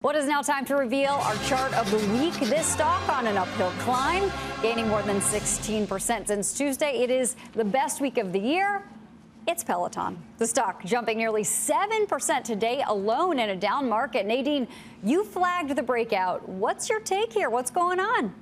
What is now time to reveal our chart of the week. This stock on an uphill climb, gaining more than 16% since Tuesday. It is the best week of the year. It's Peloton. The stock jumping nearly 7% today alone in a down market. Nadine, you flagged the breakout. What's your take here? What's going on?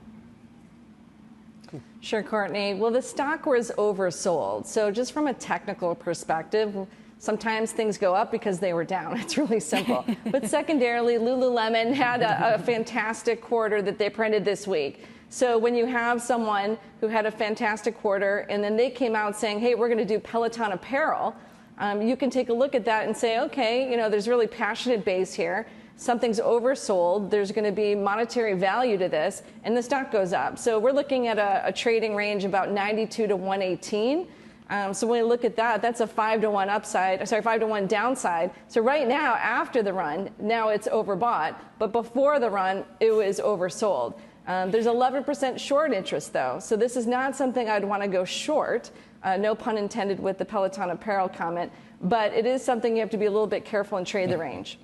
Sure, Courtney. Well, the stock was oversold. So just from a technical perspective, sometimes things go up because they were down. It's really simple. But secondarily, Lululemon had a fantastic quarter that they printed this week. So when you have someone who had a fantastic quarter and then they came out saying, hey, we're going to do Peloton apparel, you can take a look at that and say, okay, you know, there's really passionate base here. Something's oversold. There's going to be monetary value to this, and the stock goes up. So we're looking at a trading range about 92 to 118. So when we look at that, that's a 5-to-1 upside, sorry, 5-to-1 downside. So right now, after the run, now it's overbought. But before the run, it was oversold. There's 11% short interest, though. So this is not something I'd want to go short. No pun intended with the Peloton apparel comment. But it is something you have to be a little bit careful and trade the range.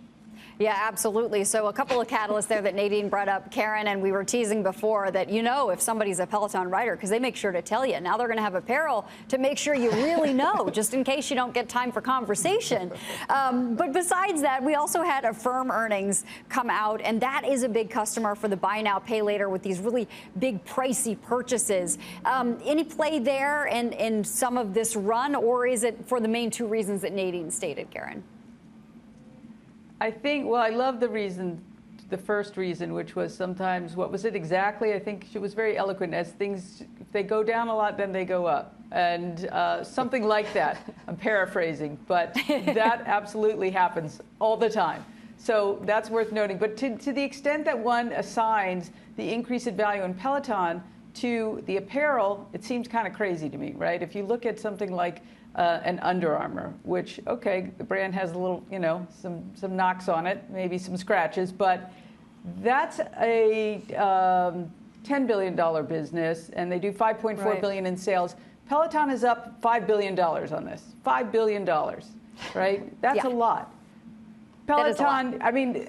Yeah, absolutely. So a couple of catalysts there that Nadine brought up, Karen, and we were teasing before that, you know, if somebody's a Peloton rider, because they make sure to tell you. Now they're going to have apparel to make sure you really know, just in case you don't get time for conversation. But besides that, we also had Affirm earnings come out, and that is a big customer for the buy now, pay later with these really big pricey purchases. Any play there in some of this run, or is it for the main two reasons that Nadine stated, Karen? I think, well, I love the first reason, which was sometimes, what was it exactly? I think she was very eloquent. As things, if they go down a lot, then they go up. And something like that. I'm paraphrasing, but that absolutely happens all the time. So that's worth noting. But to the extent that one assigns the increase in value in Peloton to the apparel, it seems kind of crazy to me, right? If you look at something like an Under Armour, which, okay, the brand has a little, you know, some knocks on it, maybe some scratches, but that's a $10 billion business, and they do $5.4 billion in sales. Peloton is up $5 billion on this. $5 billion, right? That's a lot. Peloton, I mean,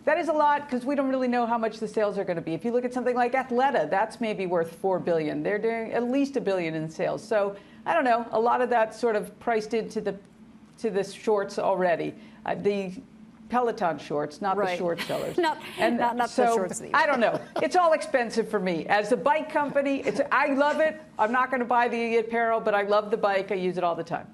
that is a lot because we don't really know how much the sales are going to be. If you look at something like Athleta, that's maybe worth $4 billion. They're doing at least $1 billion in sales. So I don't know. A lot of that sort of priced into the shorts already. The Peloton shorts, not the short sellers. not the shorts. I don't know. It's all expensive for me. As a bike company, I love it. I'm not going to buy the apparel, but I love the bike. I use it all the time.